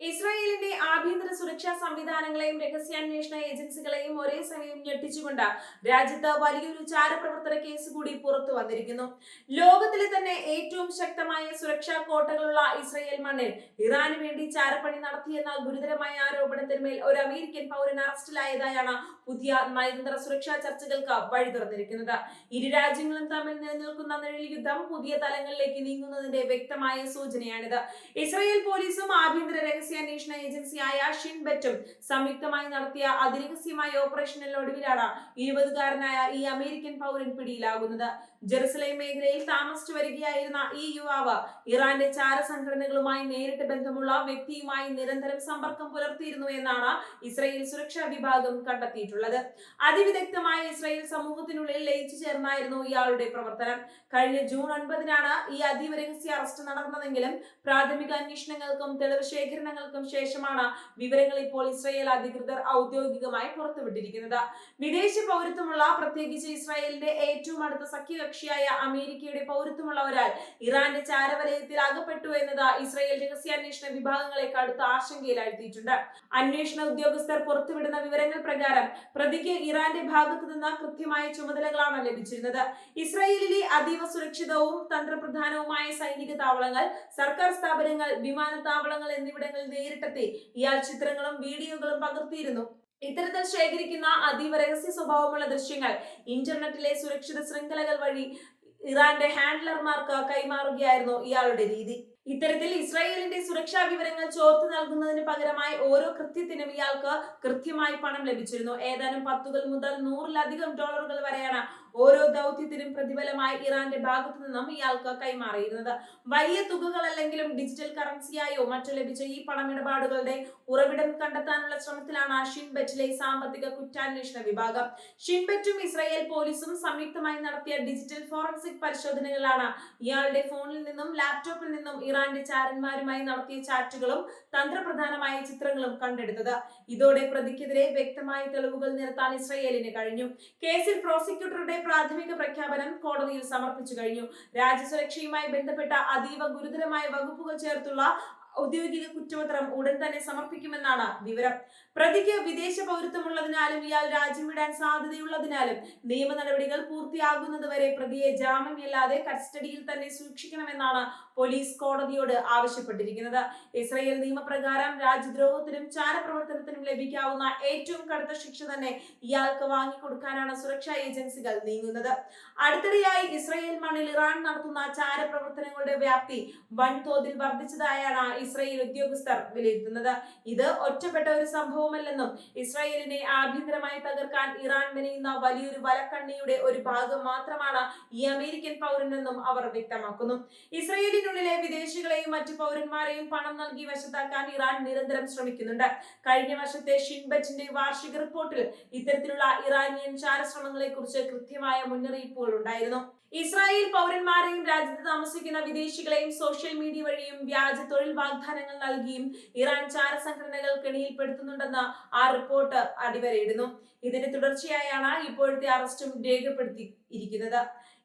ഇസ്രായേലിന്റെ ആഭ്യന്തര സുരക്ഷാ സംവിധാനങ്ങളെയും രഹസ്യാന്വേഷണ ഏജൻസികളെയും ഒരേ സമയം ഞെട്ടിച്ചുകൊണ്ട് രാജ്യത്ത് വലിയൊരു ചാരപ്രവർത്തന കേസ് കൂടി പുറത്തു വന്നിരിക്കുന്നു. ലോകത്തിലെ തന്നെ ഏറ്റവും ശക്തമായ സുരക്ഷാ കോട്ടകളുള്ള ഇസ്രായേൽ മണ്ണിൽ ഇറാന് വേണ്ടി ചാരപ്പണി നടത്തിയെന്ന ഗുരുതരമായ ആരോപണത്തിന്മേൽ ഒരു അമേരിക്കൻ പൗരൻ അറസ്റ്റിലായതായാണ് പുതിയ നയതന്ത്ര സുരക്ഷാ ചർച്ചകൾക്ക് വഴി തുറന്നിരിക്കുന്നത്. ഇരു രാജ്യങ്ങളും തമ്മിൽ നിലനിൽക്കുന്ന നിഴൽ യുദ്ധം പുതിയ തലങ്ങളിലേക്ക് നീങ്ങുന്നതിന്റെ വ്യക്തമായ സൂചനയാണിത്. ഇസ്രായേൽ പോലീസും ആഭ്യന്തര രഹസ്യാന്വേഷണ ഏജൻസിയായ ഷിൻബെറ്റും സംയുക്തമായി നടത്തിയ അതിരഹസ്യമായ ഓപ്പറേഷനിലൊടുവിലാണ് 20-കാരനായ ഈ അമേരിക്കൻ പൗരൻ പിടിയിലാകുന്നത്. ജെറുസലേം മേഖലയിൽ താമസിച്ചു വരികയായിരുന്ന ഈ യുവാവ് ഇറാന്റെ ചാര സംഘടനകളുമായി നേരിട്ട് ബന്ധമുള്ള വ്യക്തിയുമായി നിരന്തരം സമ്പർക്കം പുലർത്തിയിരുന്നു എന്നാണ് ഇസ്രായേൽ സുരക്ഷാ വിഭാഗം കണ്ടെത്തിയിട്ടുള്ളത്. അതിവിദഗ്ധമായ ഇസ്രായേൽ സമൂഹത്തിനുള്ളിൽ ലയിച്ചു ചേർന്നായിരുന്നു ഇയാളുടെ പ്രവർത്തനം. കഴിഞ്ഞ ജൂൺ 9-നാണ് ഈ അതീവ രഹസ്യ അറസ്റ്റ് നടന്നതെങ്കിലും പ്രാഥമിക അന്വേഷണങ്ങൾക്കും തെളിവ് ശേഖരണങ്ങൾക്കും ശേഷമാണ് വിവരങ്ങൾ ഇപ്പോൾ ഇസ്രായേൽ അധികൃതർ ഔദ്യോഗികമായി പുറത്തുവിട്ടിരിക്കുന്നത്. വിദേശ പൗരത്വമുള്ള, പ്രത്യേകിച്ച് ഇസ്രായേലിന്റെ ഏറ്റവും അടുത്ത സഖ്യകക്ഷിയായ അമേരിക്കയുടെ പൗരത്വമുള്ള ഒരാൾ ഇറാന്റെ ചാരവലയത്തിൽ അകപ്പെട്ടു എന്നത് ഇസ്രായേൽ രഹസ്യാന്വേഷണ വിഭാഗങ്ങളെ കടുത്ത ആശങ്കയിലാഴ്ത്തിയിട്ടുണ്ട്. അന്വേഷണ ഉദ്യോഗസ്ഥർ പുറത്തുവിടുന്ന വിവരങ്ങൾ പ്രകാരം പ്രതിക്ക് ഇറാന്റെ ഭാഗത്തു നിന്ന് കൃത്യമായ ചുമതലകളാണ് ലഭിച്ചിരുന്നത്. ഇസ്രായേലിലെ അതീവ സുരക്ഷിതവും തന്ത്രപ്രധാനവുമായ സൈനിക താവളങ്ങൾ, സർക്കാർ സ്ഥാപനങ്ങൾ, വിമാനത്താവളങ്ങൾ എന്നിവിടങ്ങളിൽ നേരിട്ടെത്തി ഇയാൾ ചിത്രങ്ങളും വീഡിയോകളും പകർത്തിയിരുന്നു. ഇത്തരത്തിൽ ശേഖരിക്കുന്ന അതീവ രഹസ്യ സ്വഭാവമുള്ള ദൃശ്യങ്ങൾ ഇന്റർനെറ്റിലെ സുരക്ഷിത ശൃംഖലകൾ വഴി ഇറാന്റെ ഹാൻഡ്ലർമാർക്ക് കൈമാറുകയായിരുന്നു ഇയാളുടെ രീതി. ഇത്തരത്തിൽ ഇസ്രായേലിന്റെ സുരക്ഷാ വിവരങ്ങൾ ചോർത്ത് നൽകുന്നതിന് പകരമായി ഓരോ കൃത്യത്തിനും ഇയാൾക്ക് കൃത്യമായി പണം ലഭിച്ചിരുന്നു. ഏതാനും $10 മുതൽ $100 വരെയാണ് ഓരോ ദൗത്യത്തിനും പ്രതിഫലമായി ഇറാന്റെ ഭാഗത്തു നിന്നും ഇയാൾക്ക് കൈമാറിയിരുന്നത്. വലിയ തുകകളല്ലെങ്കിലും ഡിജിറ്റൽ കറൻസിയായോ മറ്റോ ലഭിച്ച ഈ പണമിടപാടുകളുടെ ഉറവിടം കണ്ടെത്താനുള്ള ശ്രമത്തിലാണ് ഷിൻബെറ്റിലെ സാമ്പത്തിക കുറ്റാന്വേഷണ വിഭാഗം. ഷിൻബെറ്റും ഇസ്രായേൽ പോലീസും സംയുക്തമായി നടത്തിയ ഡിജിറ്റൽ ഫോറൻസിക് പരിശോധനകളാണ് ഇയാളുടെ ഫോണിൽ നിന്നും ലാപ്ടോപ്പിൽ നിന്നും ഇറാന്റെ ചാരന്മാരുമായി നടത്തിയ ചാറ്റുകളും തന്ത്രപ്രധാനമായ ചിത്രങ്ങളും കണ്ടെടുത്തത്. ഇതോടെ പ്രതിക്കെതിരെ വ്യക്തമായ തെളിവുകൾ നിരത്താൻ ഇസ്രായേലിന് കഴിഞ്ഞു. കേസിൽ പ്രോസിക്യൂട്ടറുടെ പ്രാഥമിക പ്രഖ്യാപനം കോടതിയിൽ സമർപ്പിച്ചു കഴിഞ്ഞു. രാജ്യസുരക്ഷയുമായി ബന്ധപ്പെട്ട അതീവ ഗുരുതരമായ വകുപ്പുകൾ ചേർത്തുള്ള ഔദ്യോഗിക കുറ്റപത്രം ഉടൻ തന്നെ സമർപ്പിക്കുമെന്നാണ് വിവരം. പ്രതിക്ക് വിദേശ പൗരത്വമുള്ളതിനാലും ഇയാൾ രാജ്യം വിടാൻ സാധ്യതയുള്ളതിനാലും നിയമ നടപടികൾ പൂർത്തിയാകുന്നതുവരെ പ്രതിയെ ജാമ്യമില്ലാതെ കസ്റ്റഡിയിൽ തന്നെ സൂക്ഷിക്കണമെന്നാണ് പോലീസ് കോടതിയോട് ആവശ്യപ്പെട്ടിരിക്കുന്നത്. ഇസ്രായേൽ നിയമപ്രകാരം രാജ്യദ്രോഹത്തിനും ചാരപ്രവർത്തനത്തിനും ലഭിക്കാവുന്ന ഏറ്റവും കടുത്ത ശിക്ഷ തന്നെ ഇയാൾക്ക് വാങ്ങിക്കൊടുക്കാനാണ് സുരക്ഷാ ഏജൻസികൾ നീങ്ങുന്നത്. അടുത്തിടെയായി ഇസ്രായേൽ മണ്ണിൽ ഇറാൻ നടത്തുന്ന ചാരപ്രവർത്തനങ്ങളുടെ വ്യാപ്തി വൻതോതിൽ വർദ്ധിച്ചതായാണ് ഇസ്രായേൽ ഉദ്യോഗസ്ഥർ വിലയിരുത്തുന്നത്. ഇത് ഒറ്റപ്പെട്ട ഒരു സംഭവമല്ലെന്നും ഇസ്രായേലിനെ ആഭ്യന്തരമായി തകർക്കാൻ ഇറാൻ മെനയുന്ന വലിയൊരു വലക്കണ്ണിയുടെ ഒരു ഭാഗം മാത്രമാണ് ഈ അമേരിക്കൻ പൗരനെന്നും അവർ വ്യക്തമാക്കുന്നു. ഇസ്രായേലിനുള്ളിലെ വിദേശികളെയും മറ്റു പൗരന്മാരെയും പണം നൽകി വശത്താക്കാൻ ഇറാൻ നിരന്തരം ശ്രമിക്കുന്നുണ്ട്. കഴിഞ്ഞ വർഷത്തെ ഷിൻബെറ്റിന്റെ വാർഷിക റിപ്പോർട്ടിൽ ഇത്തരത്തിലുള്ള ഇറാനിയൻ ചാരശ്രമങ്ങളെ കുറിച്ച് കൃത്യമായ മുന്നറിയിപ്പുകൾ ഉണ്ടായിരുന്നു. ഇസ്രായേൽ പൗരന്മാരെയും രാജ്യത്ത് താമസിക്കുന്ന വിദേശികളെയും സോഷ്യൽ മീഡിയ വഴിയും വ്യാജ തൊഴിൽ വാഗ്ദാനങ്ങൾ നൽകിയും ഇറാൻ ചാര സംഘടനകൾ കെണിയിൽപ്പെടുത്തുന്നുണ്ടെന്ന് ആ റിപ്പോർട്ട് അടിവരയിടുന്നു. ഇതിന്റെ തുടർച്ചയായാണ് ഇപ്പോഴത്തെ അറസ്റ്റും രേഖപ്പെടുത്തിയിരിക്കുന്നത്.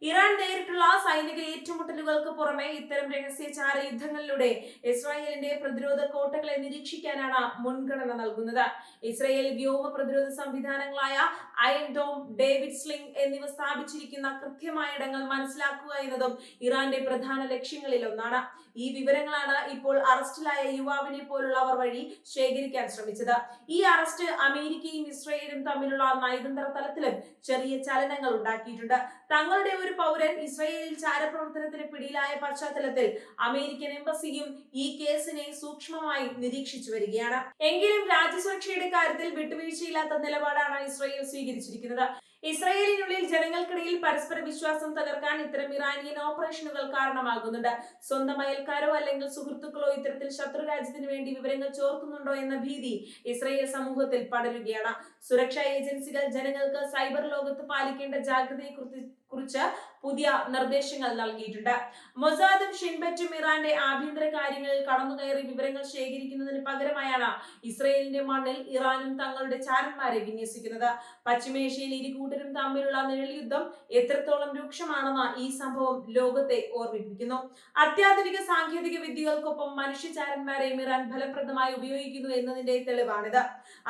ഇറാൻ നേരിട്ടുള്ള സൈനിക ഏറ്റുമുട്ടലുകൾക്ക് പുറമെ ഇത്തരം രഹസ്യ ചാര യുദ്ധങ്ങളിലൂടെ ഇസ്രായേലിന്റെ പ്രതിരോധ കോട്ടകളെ നിരീക്ഷിക്കാനാണ് മുൻഗണന നൽകുന്നത്. ഇസ്രായേൽ വ്യോമ പ്രതിരോധ സംവിധാനങ്ങളായ അയൺ ഡോം, ഡേവിഡ് സ്ലിംഗ് എന്നിവ സ്ഥാപിച്ചിരിക്കുന്ന കൃത്യമായ ഇടങ്ങൾ മനസ്സിലാക്കുക എന്നതും ഇറാന്റെ പ്രധാന ലക്ഷ്യങ്ങളിൽ ഒന്നാണ്. ഈ വിവരങ്ങളാണ് ഇപ്പോൾ അറസ്റ്റിലായ യുവാവിനെ പോലുള്ളവർ വഴി ശേഖരിക്കാൻ ശ്രമിച്ചത്. ഈ അറസ്റ്റ് അമേരിക്കയും ഇസ്രായേലും തമ്മിലുള്ള നയതന്ത്ര തലത്തിലും ചെറിയ ചലനങ്ങൾ ഉണ്ടാക്കിയിട്ടുണ്ട്. തങ്ങളുടെ ഒരു പൗരൻ ഇസ്രായേലിൽ ചാരപ്രവർത്തനത്തിന് പിടിയിലായ പശ്ചാത്തലത്തിൽ അമേരിക്കൻ എംബസിയും ഈ കേസിനെ സൂക്ഷ്മമായി നിരീക്ഷിച്ചു വരികയാണ്. എങ്കിലും രാജ്യസുരക്ഷയുടെ കാര്യത്തിൽ വിട്ടുവീഴ്ചയില്ലാത്ത നിലപാടാണ് ഇസ്രായേൽ സ്വീകരിച്ചിരിക്കുന്നത്. ഇസ്രായേലിനുള്ളിൽ ജനങ്ങൾക്കിടയിൽ പരസ്പര വിശ്വാസം തകർക്കാൻ ഇത്തരം ഇറാനിയൻ ഓപ്പറേഷനുകൾ കാരണമാകുന്നുണ്ട്. സ്വന്തം അയൽക്കാരോ അല്ലെങ്കിൽ സുഹൃത്തുക്കളോ ഇത്തരത്തിൽ ശത്രു രാജ്യത്തിന് വേണ്ടി വിവരങ്ങൾ ചോർത്തുന്നുണ്ടോ എന്ന ഭീതി ഇസ്രായേൽ സമൂഹത്തിൽ പടരുകയാണ്. സുരക്ഷാ ഏജൻസികൾ ജനങ്ങൾക്ക് സൈബർ ലോകത്ത് പാലിക്കേണ്ട ജാഗ്രതയെക്കുറിച്ച് കുറിച്ച് പുതിയ നിർദ്ദേശങ്ങൾ നൽകിയിട്ടുണ്ട്. മൊസാദും ഷിൻബെറ്റും ഇറാന്റെ ആഭ്യന്തര കാര്യങ്ങളിൽ കടന്നുകയറി വിവരങ്ങൾ ശേഖരിക്കുന്നതിന് പകരമായാണ് ഇസ്രയേലിന്റെ മണ്ണിൽ ഇറാനും തങ്ങളുടെ ചാരന്മാരെ വിന്യസിക്കുന്നത്. പശ്ചിമേഷ്യയിൽ ഇരുകൂട്ടരും തമ്മിലുള്ള നിഴൽയുദ്ധം എത്രത്തോളം രൂക്ഷമാണെന്ന് ഈ സംഭവം ലോകത്തെ ഓർമ്മിപ്പിക്കുന്നു. അത്യാധുനിക സാങ്കേതിക വിദ്യകൾക്കൊപ്പം മനുഷ്യചാരന്മാരെയും ഇറാൻ ഫലപ്രദമായി ഉപയോഗിക്കുന്നു എന്നതിന്റെ തെളിവാണിത്.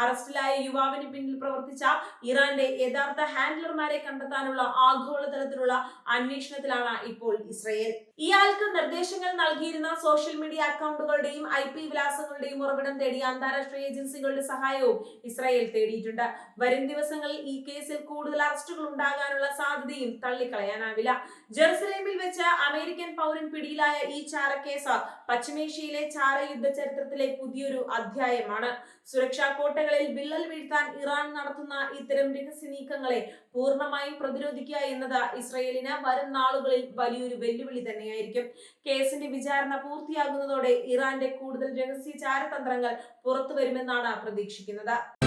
അറസ്റ്റിലായ യുവാവിന് പിന്നിൽ പ്രവർത്തിച്ച ഇറാന്റെ യഥാർത്ഥ ഹാൻഡ്ലർമാരെ കണ്ടെത്താനുള്ള ആഗോളതലത്തിലുള്ള അന്വേഷണത്തിലാണ് ഇപ്പോൾ ഇസ്രയേൽ. ഇയാൾക്ക് നിർദ്ദേശങ്ങൾ നൽകിയിരുന്ന സോഷ്യൽ മീഡിയ അക്കൗണ്ടുകളുടെയും IP വിലാസങ്ങളുടെയും ഉറവിടം തേടി അന്താരാഷ്ട്ര ഏജൻസികളുടെ സഹായവും ഇസ്രയേൽ തേടിയിട്ടുണ്ട്. വരും ദിവസങ്ങളിൽ ഈ കേസിൽ കൂടുതൽ അറസ്റ്റുകൾ ഉണ്ടാകാനുള്ള സാധ്യതയും തള്ളിക്കളയാനാവില്ല. ജെറുസലേമിൽ വെച്ച് അമേരിക്കൻ പൗരൻ പിടിയിലായ ഈ ചാരക്കേസ് പശ്ചിമേഷ്യയിലെ ചാരയുദ്ധ ചരിത്രത്തിലെ പുതിയൊരു അധ്യായമാണ്. സുരക്ഷാ കോട്ടകളിൽ വിള്ളൽ വീഴ്ത്താൻ ഇറാൻ നടത്തുന്ന ഇത്തരം രഹസ്യ നീക്കങ്ങളെ പൂർണ്ണമായും പ്രതിരോധിക്കുക എന്നത് ഇസ്രയേലിന് വരും നാളുകളിൽ വലിയൊരു വെല്ലുവിളി തന്നെയായിരിക്കും. കേസിന്റെ വിചാരണ പൂർത്തിയാകുന്നതോടെ ഇറാന്റെ കൂടുതൽ രഹസ്യ ചാരതന്ത്രങ്ങൾ പുറത്തുവരുമെന്നാണ് പ്രതീക്ഷിക്കുന്നത്.